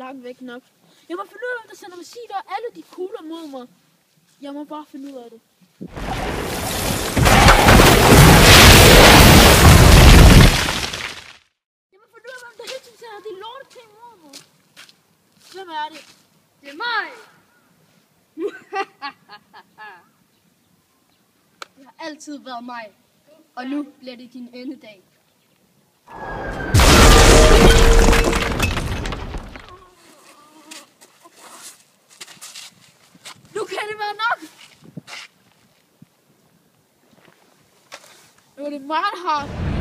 langt væk nok. Jeg må finde ud af, hvem der sender missiler og alle de kugler mod mig. Jeg må bare finde ud af det. Jeg må finde ud af, hvem der hele tiden sender de lorte ting mod mig. Hvem er det? Det er mig! Det har altid været mig. Og nu bliver det din endedag. Nu kan det være nok! Nu er det meget hardt.